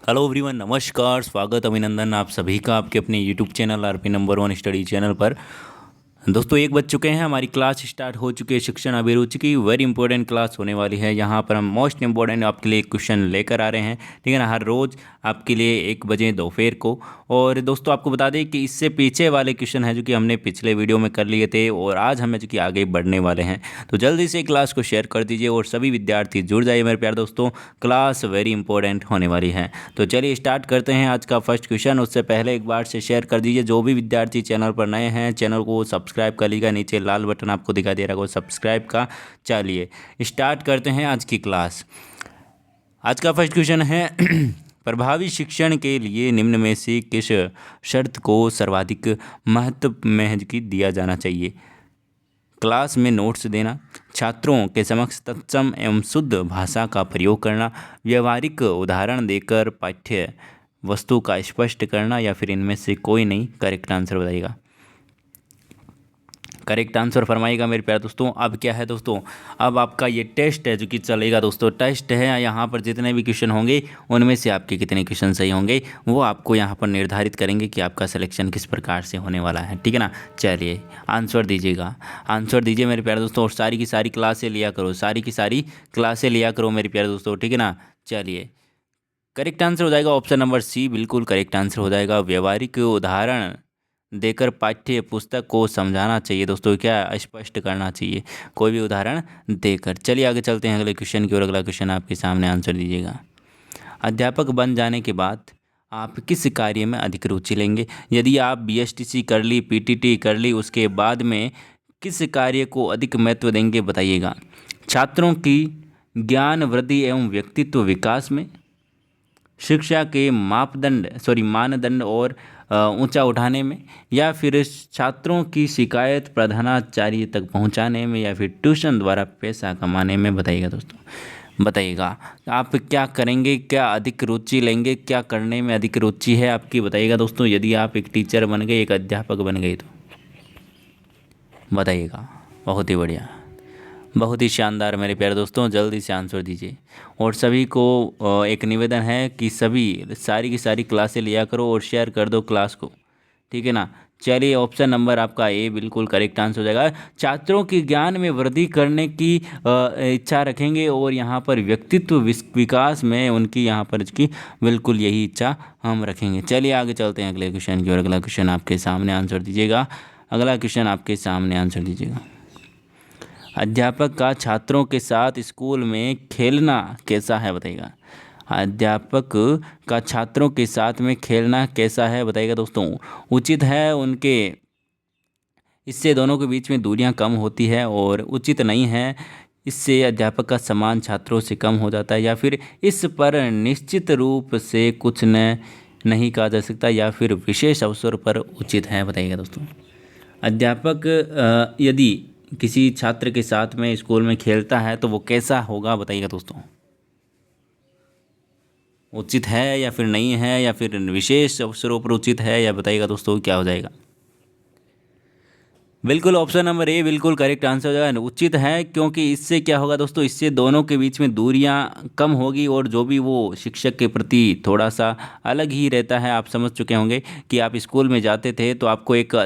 Hello everyone, नमस्कार, स्वागत, अभिनंदन आप सभी का आपके अपने YouTube channel RP number 1 study channel पर। दोस्तों 1 बज चुके हैं, हमारी क्लास स्टार्ट हो चुकी है। शिक्षण अभिरुचि की वेरी इंपॉर्टेंट क्लास होने वाली है। यहाँ पर हम मोस्ट इंपॉर्टेंट आपके लिए क्वेश्चन लेकर आ रहे हैं, ठीक है ना, हर रोज़ आपके लिए 1 बजे दोपहर को। और दोस्तों आपको बता दें कि इससे पीछे वाले क्वेश्चन हैं जो कि हमने पिछले वीडियो में कर लिए थे और आज हमें जो कि आगे बढ़ने वाले हैं। तो जल्दी से क्लास को शेयर कर दीजिए और सभी विद्यार्थी जुड़ जाइए मेरे प्यारे दोस्तों, क्लास वेरी इंपॉर्टेंट होने वाली है। तो चलिए स्टार्ट करते हैं आज का फर्स्ट क्वेश्चन। उससे पहले एक बार से शेयर कर दीजिए, जो भी विद्यार्थी चैनल पर नए हैं चैनल को सब्सक्राइब कर लीजिएगा। नीचे लाल बटन आपको दिखाई दे रहा है, वो सब्सक्राइब का। चलिए स्टार्ट करते हैं आज की क्लास। आज का फर्स्ट क्वेश्चन है प्रभावी शिक्षण के लिए निम्न में से किस शर्त को सर्वाधिक महत्व में दिया जाना चाहिए? क्लास में नोट्स देना, छात्रों के समक्ष तत्सम एवं शुद्ध भाषा का प्रयोग करना, व्यवहारिक उदाहरण देकर पाठ्य वस्तु का स्पष्ट करना, या फिर इनमें से कोई नहीं। करेक्ट आंसर बताइएगा, करेक्ट आंसर फरमाइएगा मेरे प्यारे दोस्तों। अब क्या है दोस्तों, अब आपका ये टेस्ट है जो कि चलेगा दोस्तों। टेस्ट है, यहाँ पर जितने भी क्वेश्चन होंगे उनमें से आपके कितने क्वेश्चन सही होंगे वो आपको यहाँ पर निर्धारित करेंगे कि आपका सिलेक्शन किस प्रकार से होने वाला है, ठीक है ना। चलिए आंसर दीजिएगा, आंसर दीजिए मेरे प्यारे दोस्तों। और सारी की सारी क्लासें लिया करो, सारी की सारी क्लासें लिया करो मेरे प्यारे दोस्तों, ठीक है ना। चलिए करेक्ट आंसर हो जाएगा ऑप्शन नंबर सी, बिल्कुल करेक्ट आंसर हो जाएगा। व्यवहारिक उदाहरण देकर पाठ्य पुस्तक को समझाना चाहिए दोस्तों, क्या स्पष्ट करना चाहिए, कोई भी उदाहरण देकर। चलिए आगे चलते हैं अगले क्वेश्चन की ओर। अगला क्वेश्चन आपके सामने, आंसर दीजिएगा। अध्यापक बन जाने के बाद आप किस कार्य में अधिक रुचि लेंगे? यदि आप बीएसटीसी कर ली, पीटीटी कर ली, उसके बाद में किस कार्य को अधिक महत्व देंगे बताइएगा? छात्रों की ज्ञान वृद्धि एवं व्यक्तित्व विकास में, शिक्षा के मानदंड और ऊंचा उठाने में, या फिर छात्रों की शिकायत प्रधानाचार्य तक पहुंचाने में, या फिर ट्यूशन द्वारा पैसा कमाने में? बताइएगा दोस्तों, बताइएगा आप क्या करेंगे, क्या अधिक रुचि लेंगे, क्या करने में अधिक रुचि है आपकी? बताइएगा दोस्तों, यदि आप एक टीचर बन गए, एक अध्यापक बन गए तो बताइएगा। बहुत ही बढ़िया, बहुत ही शानदार मेरे प्यारे दोस्तों, जल्दी से आंसर दीजिए। और सभी को एक निवेदन है कि सभी सारी की सारी क्लासें लिया करो और शेयर कर दो क्लास को, ठीक है ना। चलिए ऑप्शन नंबर आपका ए बिल्कुल करेक्ट आंसर हो जाएगा। छात्रों के ज्ञान में वृद्धि करने की इच्छा रखेंगे और यहाँ पर व्यक्तित्व विकास में उनकी यहाँ पर की बिल्कुल यही इच्छा हम रखेंगे। चलिए आगे चलते हैं अगले क्वेश्चन की और। अगला क्वेश्चन आपके सामने, आंसर दीजिएगा। अगला क्वेश्चन आपके सामने, आंसर दीजिएगा। अध्यापक का छात्रों के साथ स्कूल में खेलना कैसा है बताइएगा? अध्यापक का छात्रों के साथ में खेलना कैसा है बताइएगा दोस्तों? उचित है उनके, इससे दोनों के बीच में दूरियां कम होती है, और उचित नहीं है, इससे अध्यापक का सम्मान छात्रों से कम हो जाता है, या फिर इस पर निश्चित रूप से कुछ नहीं कहा जा सकता, या फिर विशेष अवसर पर उचित है? बताइएगा दोस्तों। अध्यापक यदि किसी छात्र के साथ में स्कूल में खेलता है तो वो कैसा होगा बताइएगा दोस्तों? उचित है या फिर नहीं है, या फिर विशेष अवसरों पर उचित है, या बताइएगा दोस्तों क्या हो जाएगा? बिल्कुल ऑप्शन नंबर ए बिल्कुल करेक्ट आंसर हो जाएगा, उचित है। क्योंकि इससे क्या होगा दोस्तों, इससे दोनों के बीच में दूरियां कम होगी, और जो भी वो शिक्षक के प्रति थोड़ा सा अलग ही रहता है। आप समझ चुके होंगे कि आप स्कूल में जाते थे तो आपको एक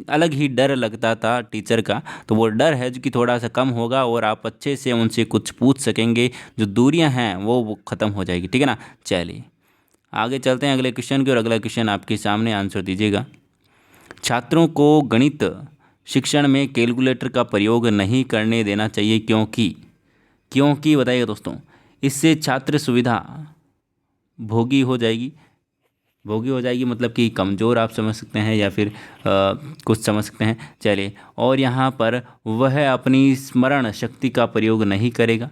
अलग ही डर लगता था टीचर का, तो वो डर है जो कि थोड़ा सा कम होगा, और आप अच्छे से उनसे कुछ पूछ सकेंगे, जो दूरियां हैं वो ख़त्म हो जाएगी, ठीक है ना। चलिए आगे चलते हैं अगले क्वेश्चन की और। अगला क्वेश्चन आपके सामने, आंसर दीजिएगा। छात्रों को गणित शिक्षण में कैलकुलेटर का प्रयोग नहीं करने देना चाहिए, क्योंकि बताइएगा दोस्तों? इससे छात्र सुविधा भोगी हो जाएगी, मतलब कि कमज़ोर आप समझ सकते हैं, या फिर कुछ समझ सकते हैं। चलिए, और यहाँ पर वह अपनी स्मरण शक्ति का प्रयोग नहीं करेगा,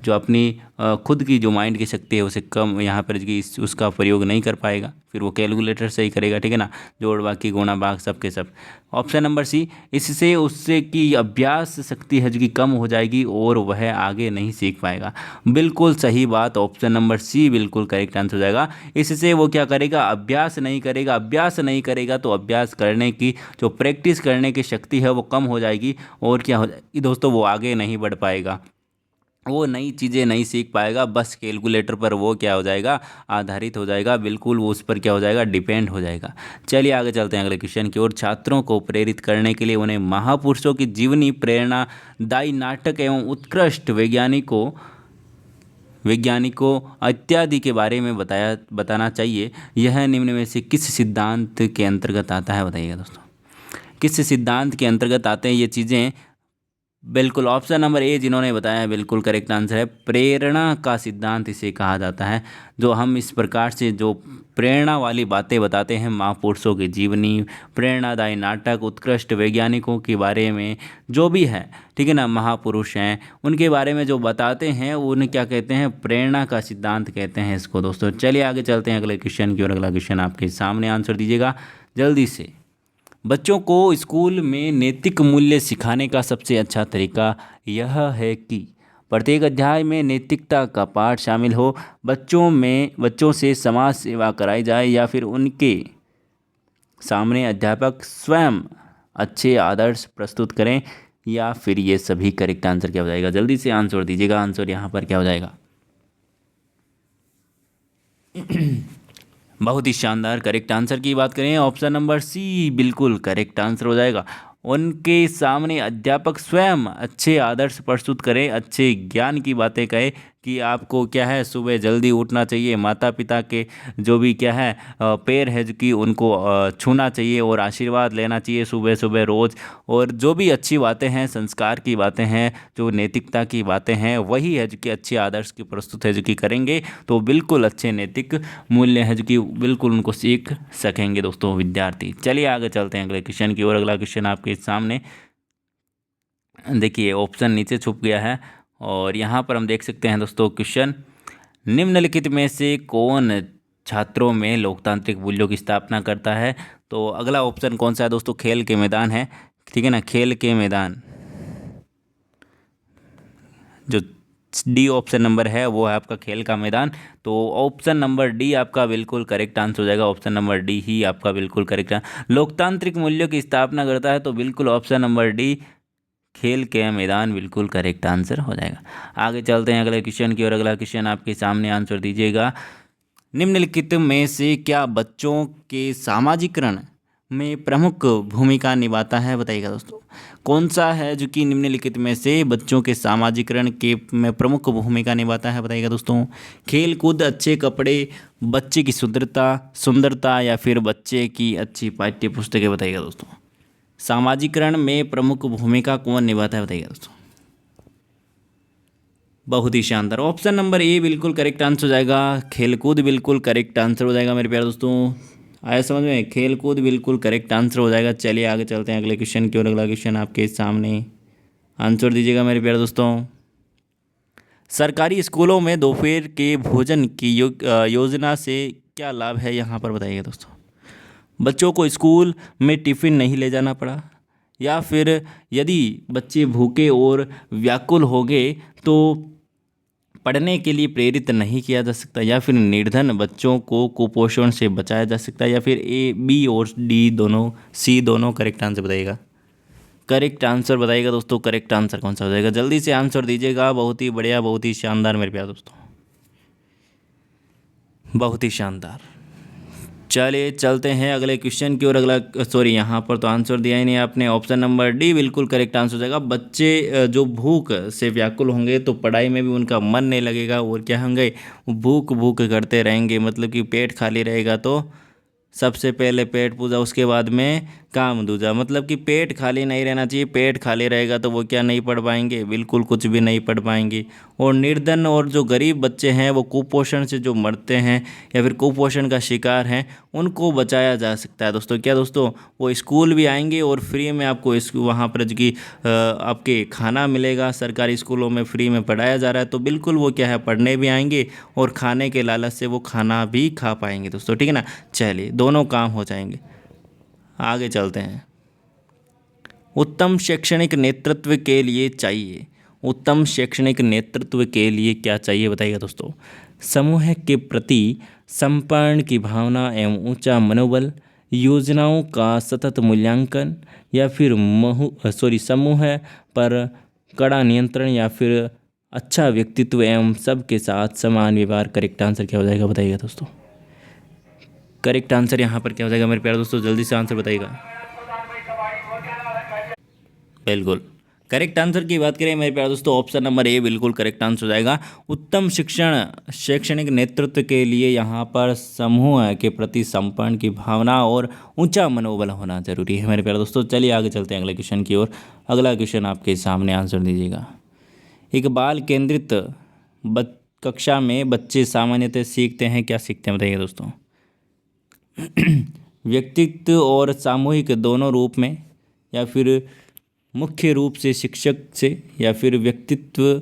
जो अपनी खुद की जो माइंड की शक्ति है उसे कम यहाँ पर उसका प्रयोग नहीं कर पाएगा, फिर वो कैलकुलेटर से ही करेगा, ठीक है ना। जोड़ बाकी गुणा भाग सब के सब। ऑप्शन नंबर सी, इससे उससे की अभ्यास शक्ति है जो कि कम हो जाएगी और वह आगे नहीं सीख पाएगा। बिल्कुल सही बात, ऑप्शन नंबर सी बिल्कुल करेक्ट आंसर हो जाएगा। इससे वो क्या करेगा, अभ्यास नहीं करेगा। अभ्यास नहीं करेगा तो अभ्यास करने की जो प्रैक्टिस करने की शक्ति है वो कम हो जाएगी, और क्या हो जाएगी दोस्तों, वो आगे नहीं बढ़ पाएगा। वो नई चीज़ें नहीं सीख पाएगा, बस कैलकुलेटर पर वो क्या हो जाएगा, आधारित हो जाएगा, बिल्कुल वो उस पर क्या हो जाएगा, डिपेंड हो जाएगा। चलिए आगे चलते हैं अगले क्वेश्चन की ओर। छात्रों को प्रेरित करने के लिए उन्हें महापुरुषों की जीवनी, प्रेरणादायी नाटक एवं उत्कृष्ट वैज्ञानिकों इत्यादि के बारे में बताना चाहिए। यह निम्न में से किस सिद्धांत के अंतर्गत आता है, बताइएगा दोस्तों। किस सिद्धांत के अंतर्गत आते हैं ये चीज़ें? बिल्कुल ऑप्शन नंबर ए जिन्होंने बताया है बिल्कुल करेक्ट आंसर है। प्रेरणा का सिद्धांत इसे कहा जाता है। जो हम इस प्रकार से जो प्रेरणा वाली बातें बताते हैं, महापुरुषों की जीवनी, प्रेरणादायी नाटक, उत्कृष्ट वैज्ञानिकों के बारे में जो भी है, ठीक है ना, महापुरुष हैं उनके बारे में जो बताते हैं उन्हें क्या कहते हैं, प्रेरणा का सिद्धांत कहते हैं इसको दोस्तों। चलिए आगे चलते हैं अगले क्वेश्चन की ओर। अगला क्वेश्चन आपके सामने, आंसर दीजिएगा जल्दी से। बच्चों को स्कूल में नैतिक मूल्य सिखाने का सबसे अच्छा तरीका यह है कि प्रत्येक अध्याय में नैतिकता का पाठ शामिल हो, बच्चों से समाज सेवा कराई जाए, या फिर उनके सामने अध्यापक स्वयं अच्छे आदर्श प्रस्तुत करें, या फिर ये सभी। करेक्ट आंसर क्या हो जाएगा, जल्दी से आंसर दीजिएगा। आंसर यहाँ पर क्या हो जाएगा? बहुत ही शानदार करेक्ट आंसर की बात करें, ऑप्शन नंबर सी बिल्कुल करेक्ट आंसर हो जाएगा। उनके सामने अध्यापक स्वयं अच्छे आदर्श प्रस्तुत करें, अच्छे ज्ञान की बातें कहे कि आपको क्या है, सुबह जल्दी उठना चाहिए, माता पिता के जो भी क्या है पैर है जो कि उनको छूना चाहिए और आशीर्वाद लेना चाहिए सुबह सुबह रोज़। और जो भी अच्छी बातें हैं, संस्कार की बातें हैं, जो नैतिकता की बातें हैं, वही है जो कि अच्छे आदर्श की प्रस्तुत है जो कि करेंगे तो बिल्कुल अच्छे नैतिक मूल्य है जो कि बिल्कुल उनको सीख सकेंगे दोस्तों विद्यार्थी। चलिए आगे चलते हैं अगले क्वेश्चन की ओर। अगला क्वेश्चन आपके सामने देखिए, ऑप्शन नीचे छुप गया है और यहाँ पर हम देख सकते हैं दोस्तों क्वेश्चन, निम्नलिखित में से कौन छात्रों में लोकतांत्रिक मूल्यों की स्थापना करता है? तो अगला ऑप्शन कौन सा है दोस्तों? खेल के मैदान है, ठीक है ना, खेल के मैदान। जो डी ऑप्शन नंबर है वो है आपका खेल का मैदान। तो ऑप्शन नंबर डी आपका बिल्कुल करेक्ट आंसर हो जाएगा। ऑप्शन नंबर डी ही आपका बिल्कुल करेक्ट है। लोकतांत्रिक मूल्यों की स्थापना करता है तो बिल्कुल ऑप्शन नंबर डी खेल के मैदान बिल्कुल करेक्ट आंसर हो जाएगा। आगे चलते हैं अगले क्वेश्चन की और। अगला क्वेश्चन आपके सामने, आंसर दीजिएगा। निम्नलिखित में से क्या बच्चों के सामाजिकरण में प्रमुख भूमिका निभाता है, बताइएगा दोस्तों। कौन सा है जो कि निम्नलिखित में से बच्चों के सामाजिकरण के में प्रमुख भूमिका निभाता है, बताइएगा दोस्तों। खेल कूद, अच्छे कपड़े, बच्चे की सुंदरता, या फिर बच्चे की अच्छी पाठ्य पुस्तकें, बताइएगा दोस्तों। सामाजिकरण में प्रमुख भूमिका कौन निभाता है, बताइएगा दोस्तों। बहुत ही शानदार, ऑप्शन नंबर ए बिल्कुल करेक्ट आंसर हो जाएगा। खेलकूद बिल्कुल करेक्ट आंसर हो जाएगा मेरे प्यारे दोस्तों। आया समझ में? खेलकूद बिल्कुल करेक्ट आंसर हो जाएगा। चलिए आगे चलते हैं अगले क्वेश्चन की और। अगला क्वेश्चन आपके सामने, आंसर दीजिएगा मेरे प्यारे दोस्तों। सरकारी स्कूलों में दोपहर के भोजन की योजना से क्या लाभ है, यहाँ पर बताइएगा दोस्तों। बच्चों को स्कूल में टिफ़िन नहीं ले जाना पड़ा, या फिर यदि बच्चे भूखे और व्याकुल हो गए तो पढ़ने के लिए प्रेरित नहीं किया जा सकता, या फिर निर्धन बच्चों को कुपोषण से बचाया जा सकता है, या फिर ए, बी और डी दोनों, सी दोनों। करेक्ट आंसर बताइएगा। करेक्ट आंसर बताइएगा दोस्तों। करेक्ट आंसर कौन सा हो जाएगा, जल्दी से आंसर दीजिएगा। बहुत ही बढ़िया, बहुत ही शानदार मेरे प्यारे दोस्तों, बहुत ही शानदार। चलिए चलते हैं अगले क्वेश्चन की और। अगला सॉरी, यहाँ पर तो आंसर दिया ही नहीं आपने। ऑप्शन नंबर डी बिल्कुल करेक्ट आंसर हो जाएगा। बच्चे जो भूख से व्याकुल होंगे तो पढ़ाई में भी उनका मन नहीं लगेगा, और क्या होंगे, भूख भूख करते रहेंगे। मतलब कि पेट खाली रहेगा तो सबसे पहले पेट पूजा, उसके बाद में काम दूजा। मतलब कि पेट खाली नहीं रहना चाहिए। पेट खाली रहेगा तो वो क्या नहीं पढ़ पाएंगे, बिल्कुल कुछ भी नहीं पढ़ पाएंगे। और निर्धन और जो गरीब बच्चे हैं वो कुपोषण से जो मरते हैं या फिर कुपोषण का शिकार हैं, उनको बचाया जा सकता है दोस्तों। क्या दोस्तों, वो स्कूल भी आएंगे और फ्री में आपको वहाँ पर जो कि आपके खाना मिलेगा। सरकारी स्कूलों में फ्री में पढ़ाया जा रहा है तो बिल्कुल वो क्या है, पढ़ने भी आएंगे और खाने के लालच से वो खाना भी खा पाएंगे दोस्तों, ठीक है ना। चलिए, दोनों काम हो जाएंगे। आगे चलते हैं। उत्तम शैक्षणिक नेतृत्व के लिए चाहिए, उत्तम शैक्षणिक नेतृत्व के लिए क्या चाहिए, बताइएगा दोस्तों। समूह के प्रति समर्पण की भावना एवं ऊंचा मनोबल, योजनाओं का सतत मूल्यांकन, या फिर समूह पर कड़ा नियंत्रण, या फिर अच्छा व्यक्तित्व एवं सबके साथ समान व्यवहार। करेक्ट आंसर क्या हो जाएगा बताइएगा दोस्तों। करेक्ट आंसर यहाँ पर क्या हो जाएगा मेरे प्यारे दोस्तों, जल्दी से आंसर बताइएगा। बिल्कुल करेक्ट आंसर की बात करें मेरे प्यारे दोस्तों, ऑप्शन नंबर ए बिल्कुल करेक्ट आंसर हो जाएगा। उत्तम शिक्षण शैक्षणिक नेतृत्व के लिए यहाँ पर समूह के प्रति समर्पण की भावना और ऊंचा मनोबल होना जरूरी है मेरे प्यारे दोस्तों। चलिए आगे चलते हैं अगले क्वेश्चन की ओर। अगला क्वेश्चन आपके सामने, आंसर दीजिएगा। एक बाल केंद्रित कक्षा में बच्चे सामान्यतः सीखते हैं, क्या सीखते हैं बताइए दोस्तों। व्यक्तित्व और सामूहिक दोनों रूप में, या फिर मुख्य रूप से शिक्षक से, या फिर व्यक्तित्व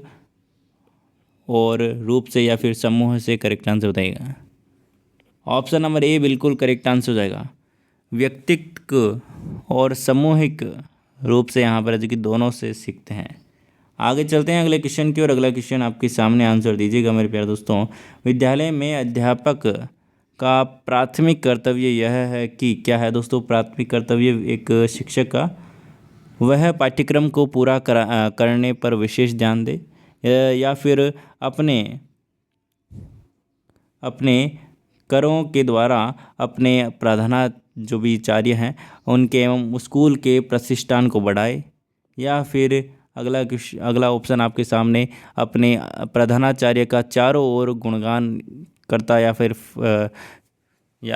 और रूप से, या फिर समूह से। करेक्ट आंसर बताइएगा। ऑप्शन नंबर ए बिल्कुल करेक्ट आंसर हो जाएगा। व्यक्तित्व और सामूहिक रूप से यहाँ पर जो कि दोनों से सीखते हैं। आगे चलते हैं अगले क्वेश्चन की ओर। अगला क्वेश्चन आपके सामने, आंसर दीजिएगा मेरे प्यारे दोस्तों। विद्यालय में अध्यापक का प्राथमिक कर्तव्य यह है कि, क्या है दोस्तों प्राथमिक कर्तव्य एक शिक्षक का, वह पाठ्यक्रम को पूरा करने पर विशेष ध्यान दे, या फिर अपने अपने करों के द्वारा अपने प्रधाना जो भी आचार्य हैं उनके एवं स्कूल के प्रतिष्ठान को बढ़ाए, या फिर अगला ऑप्शन आपके सामने, अपने प्रधानाचार्य का चारों ओर गुणगान करता, या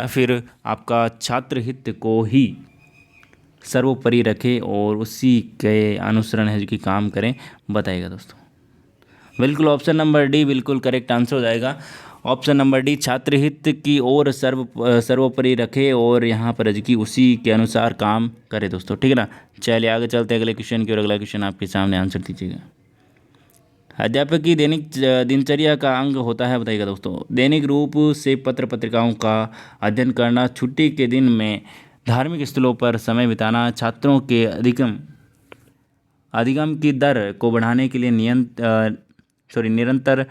फिर आपका छात्र हित को ही सर्वोपरि रखे और उसी के अनुसरण है जो कि काम करें, बताइएगा दोस्तों। बिल्कुल ऑप्शन नंबर डी बिल्कुल करेक्ट आंसर हो जाएगा। ऑप्शन नंबर डी, छात्र हित की ओर सर्वोपरि रखे और यहाँ पर जो कि उसी के अनुसार काम करे दोस्तों, ठीक है ना। चलिए आगे चलते हैं अगले क्वेश्चन की और। अगला क्वेश्चन आपके सामने, आंसर दीजिएगा। अध्यापक की दैनिक दिनचर्या का अंग होता है, बताइएगा दोस्तों। दैनिक रूप से पत्र पत्रिकाओं का अध्ययन करना, छुट्टी के दिन में धार्मिक स्थलों पर समय बिताना, छात्रों के अधिगम की दर को बढ़ाने के लिए निरंतर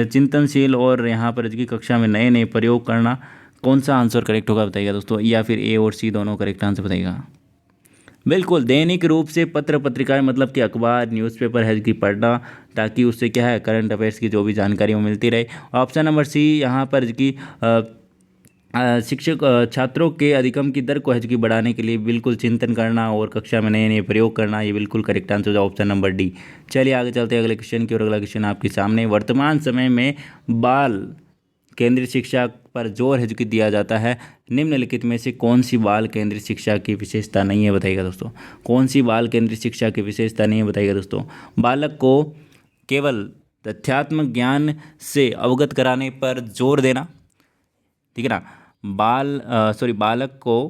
चिंतनशील और यहाँ पर की कक्षा में नए नए प्रयोग करना। कौन सा आंसर करेक्ट होगा बताइएगा दोस्तों, या फिर ए और सी दोनों करेक्ट आंसर बताइएगा। बिल्कुल दैनिक रूप से पत्र पत्रिकाएं मतलब कि अखबार न्यूज़पेपर है कि पढ़ना, ताकि उससे क्या है करंट अफेयर्स की जो भी जानकारी वो मिलती रहे। ऑप्शन नंबर सी यहाँ पर कि शिक्षक छात्रों के अधिगम की दर को है कि बढ़ाने के लिए बिल्कुल चिंतन करना और कक्षा में नए नए प्रयोग करना, ये बिल्कुल करेक्ट आंसर है ऑप्शन नंबर डी। चलिए आगे चलते हैं अगले क्वेश्चन की और। अगला क्वेश्चन आपके सामने, वर्तमान समय में बाल केंद्रित शिक्षा पर जोर है जो कि दिया जाता है, निम्नलिखित में से कौन सी बाल केंद्रित शिक्षा की विशेषता नहीं है, बताइएगा दोस्तों। कौन सी बाल केंद्रित शिक्षा की विशेषता नहीं है, बताइएगा दोस्तों। बालक को केवल तथ्यात्मक ज्ञान से अवगत कराने पर जोर देना, ठीक है ना। बालक को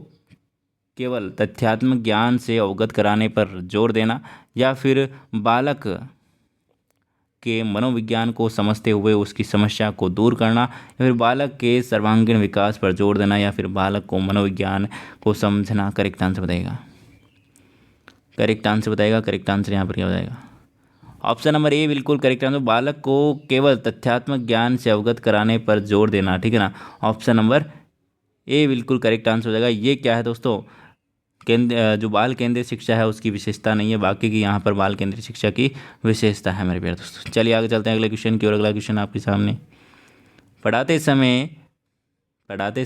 केवल तथ्यात्मक ज्ञान से अवगत कराने पर जोर देना, या फिर बालक के मनोविज्ञान को समझते हुए उसकी समस्या को दूर करना, या फिर बालक के सर्वांगीण विकास पर जोर देना, या फिर बालक को मनोविज्ञान को समझना। करेक्ट आंसर बताइएगा। करेक्ट आंसर बताइएगा। करेक्ट आंसर यहाँ पर क्या हो जाएगा। ऑप्शन नंबर ए बिल्कुल करेक्ट आंसर, बालक को केवल तथ्यात्मक ज्ञान से अवगत कराने पर जोर देना, ठीक है ना। ऑप्शन नंबर ए बिल्कुल करेक्ट आंसर हो जाएगा। ये क्या है दोस्तों, जो बाल केंद्रीय शिक्षा है उसकी विशेषता नहीं है, बाकी की यहाँ पर बाल केंद्रीय शिक्षा की विशेषता है मेरे प्यारे दोस्तों। चलिए आगे चलते हैं अगले क्वेश्चन की और। अगला क्वेश्चन आपके सामने, पढ़ाते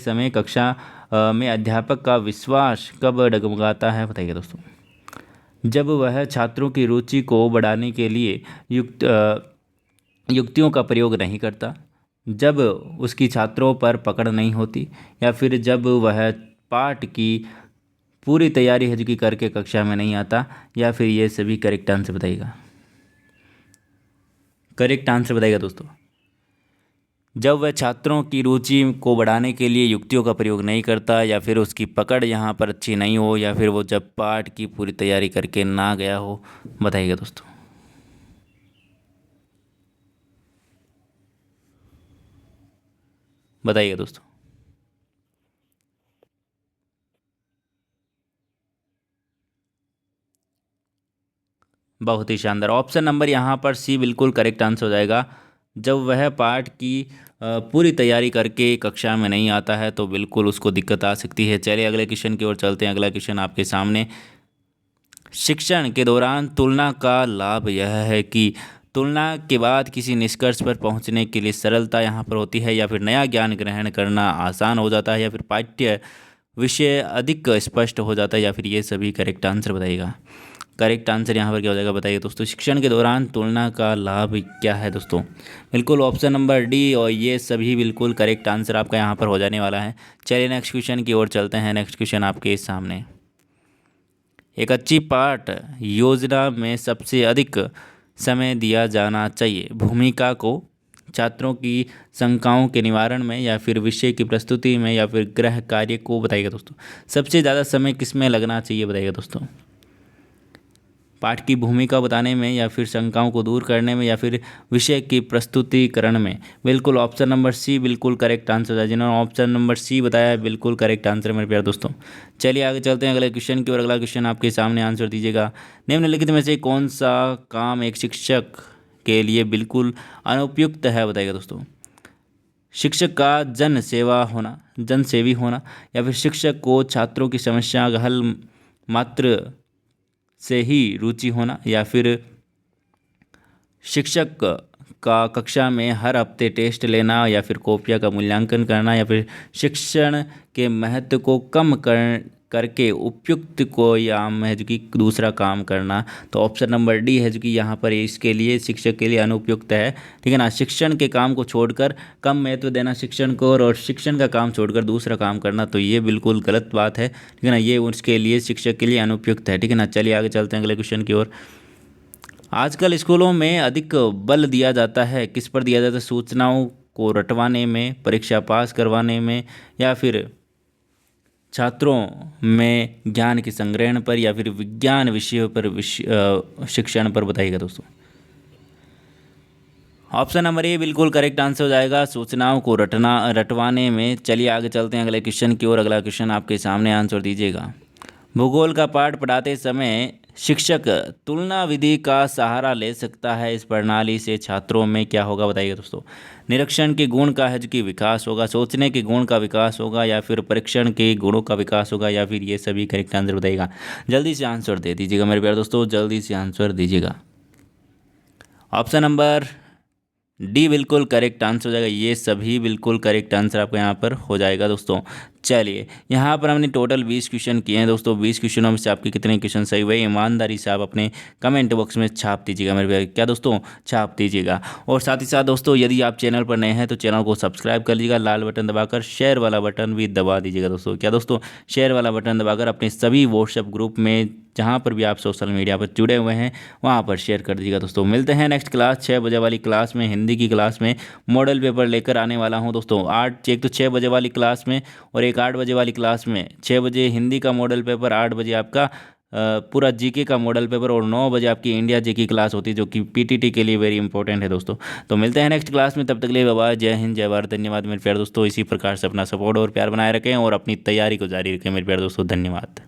समय कक्षा में अध्यापक का विश्वास कब डगमगाता है, बताइए दोस्तों। जब वह छात्रों की रुचि को बढ़ाने के लिए युक्तियों का प्रयोग नहीं करता, जब उसकी छात्रों पर पकड़ नहीं होती, या फिर जब वह पाठ की पूरी तैयारी है जो कि करके कक्षा में नहीं आता, या फिर ये सभी। करेक्ट आंसर बताइएगा। करेक्ट आंसर बताइएगा दोस्तों। जब वह छात्रों की रुचि को बढ़ाने के लिए युक्तियों का प्रयोग नहीं करता, या फिर उसकी पकड़ यहाँ पर अच्छी नहीं हो, या फिर वो जब पाठ की पूरी तैयारी करके ना गया हो, बताइएगा दोस्तों। बताइएगा दोस्तों। बहुत ही शानदार, ऑप्शन नंबर यहाँ पर सी बिल्कुल करेक्ट आंसर हो जाएगा। जब वह पाठ की पूरी तैयारी करके कक्षा में नहीं आता है तो बिल्कुल उसको दिक्कत आ सकती है। चलिए अगले क्वेश्चन की ओर चलते हैं। अगला क्वेश्चन आपके सामने, शिक्षण के दौरान तुलना का लाभ यह है कि तुलना के बाद किसी निष्कर्ष पर पहुंचने के लिए सरलता यहाँ पर होती है, या फिर नया ज्ञान ग्रहण करना आसान हो जाता है, या फिर पाठ्य विषय अधिक स्पष्ट हो जाता है, या फिर ये सभी करेक्ट आंसर बताइएगा। करेक्ट आंसर यहाँ पर क्या हो जाएगा बताइए दोस्तों। शिक्षण के दौरान तुलना का लाभ क्या है दोस्तों? बिल्कुल ऑप्शन नंबर डी, और ये सभी बिल्कुल करेक्ट आंसर आपका यहाँ पर हो जाने वाला है। चलिए नेक्स्ट क्वेश्चन की ओर चलते हैं। नेक्स्ट क्वेश्चन आपके सामने, एक अच्छी पाठ योजना में सबसे अधिक समय दिया जाना चाहिए भूमिका को, छात्रों की शंकाओं के निवारण में, या फिर विषय की प्रस्तुति में, या फिर गृह कार्य को बताइएगा दोस्तों। सबसे ज़्यादा समय किस में लगना चाहिए बताइएगा दोस्तों? पाठ की भूमिका बताने में, या फिर शंकाओं को दूर करने में, या फिर विषय की प्रस्तुतिकरण में। बिल्कुल ऑप्शन नंबर सी बिल्कुल करेक्ट आंसर है। जिन्होंने ऑप्शन नंबर सी बताया है बिल्कुल करेक्ट आंसर मेरे प्यारे दोस्तों। चलिए आगे चलते हैं अगले क्वेश्चन की ओर। अगला क्वेश्चन आपके सामने, आंसर दीजिएगा। निम्नलिखित में से कौन सा काम एक शिक्षक के लिए बिल्कुल अनुपयुक्त है बताइएगा दोस्तों? शिक्षक का जनसेवी होना, या फिर शिक्षक को छात्रों की समस्या का हल मात्र से ही रुचि होना, या फिर शिक्षक का कक्षा में हर हफ्ते टेस्ट लेना, या फिर कॉपियाँ का मूल्यांकन करना, या फिर शिक्षण के महत्व को कम करके उपयुक्त को या है जो कि दूसरा काम करना। तो ऑप्शन नंबर डी है जो कि यहाँ पर इसके लिए शिक्षक के लिए अनुपयुक्त है, ठीक है ना। शिक्षण के काम को छोड़कर कम महत्व देना शिक्षण को, और शिक्षण का काम छोड़कर दूसरा काम करना, तो ये बिल्कुल गलत बात है, ठीक है ना। ये उसके लिए शिक्षक के लिए अनुपयुक्त है, ठीक है ना। चलिए आगे चलते हैं अगले क्वेश्चन की ओर। आजकल स्कूलों में अधिक बल दिया जाता है, किस पर दिया जाता है? सूचनाओं को रटवाने में, परीक्षा पास करवाने में, या फिर छात्रों में ज्ञान के संग्रहण पर, या फिर विज्ञान विषयों पर शिक्षण पर बताइएगा दोस्तों। ऑप्शन नंबर ए बिल्कुल करेक्ट आंसर हो जाएगा, सूचनाओं को रटवाने में। चलिए आगे चलते हैं अगले क्वेश्चन की ओर। अगला क्वेश्चन आपके सामने, आंसर दीजिएगा। भूगोल का पाठ पढ़ाते समय शिक्षक तुलना विधि का सहारा ले सकता है, इस प्रणाली से छात्रों में क्या होगा बताइए दोस्तों? निरीक्षण के गुण का है जो कि विकास होगा, सोचने के गुण का विकास होगा, या फिर परीक्षण के गुणों का विकास होगा, या फिर ये सभी करेक्ट आंसर बताइएगा। जल्दी से आंसर दे दीजिएगा मेरे प्यारे दोस्तों, जल्दी से आंसर दीजिएगा। ऑप्शन नंबर डी बिल्कुल करेक्ट आंसर हो जाएगा। ये सभी बिल्कुल करेक्ट आंसर आपको यहाँ पर हो जाएगा दोस्तों। चलिए यहाँ पर हमने टोटल 20 क्वेश्चन किए हैं दोस्तों। 20 क्वेश्चनों में से आपके कितने क्वेश्चन सही हुए, ईमानदारी से आप अपने कमेंट बॉक्स में छाप दीजिएगा मेरे भाई, क्या दोस्तों, छाप दीजिएगा। और साथ ही साथ दोस्तों यदि आप चैनल पर नए हैं तो चैनल को सब्सक्राइब कर लीजिएगा, लाल बटन दबाकर शेयर वाला बटन भी दबा दीजिएगा दोस्तों, क्या दोस्तों, शेयर वाला बटन दबाकर अपने सभी व्हाट्सएप ग्रुप में जहाँ पर भी आप सोशल मीडिया पर जुड़े हुए हैं वहाँ पर शेयर कर दीजिएगा दोस्तों। मिलते हैं नेक्स्ट क्लास 6 बजे वाली क्लास में, हिंदी की क्लास में मॉडल पेपर लेकर आने वाला हूँ दोस्तों। एक तो 6 बजे वाली क्लास में, और एक 8 बजे वाली क्लास में। 6 बजे हिंदी का मॉडल पेपर, 8 बजे आपका पूरा जीके का मॉडल पेपर, और 9 बजे आपकी इंडिया जीके क्लास होती है जो कि पीटीटी के लिए वेरी इंपॉर्टेंट है दोस्तों। तो मिलते हैं नेक्स्ट क्लास में, तब तक के लिए बाय बाय, जय हिंद, जय भारत, धन्यवाद मेरे प्यारे दोस्तों। इसी प्रकार से अपना सपोर्ट और प्यार बनाए रखें और अपनी तैयारी को जारी रखें मेरे प्यारे दोस्तों, धन्यवाद।